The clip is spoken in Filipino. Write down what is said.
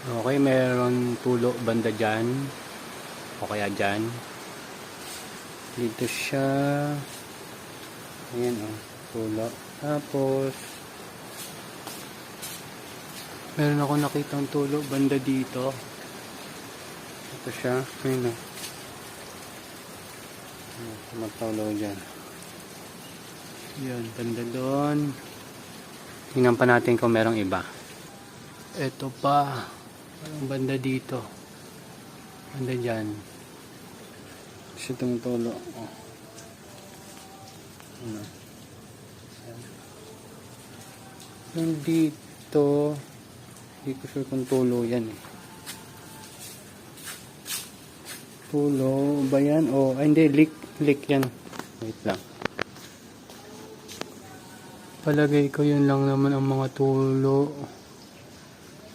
Okay, meron tulo banda dyan. O kaya dyan. Dito siya. Ayan o, tulo. Tapos, meron ako nakitang tulo banda dito. Ito siya. Ayan o. Matawlaw dyan. Yan, banda doon. Tingnan pa natin kung merong iba. Ito pa. Parang banda dito. Banda dyan. Kasi itong tulo. Oh. Ano? Yung dito. Hindi ko sure kung tulo yan eh. Tulo ba yan? Oh, ay, hindi. Leak yan. Wait lang. Palagay ko yun lang naman ang mga tulo.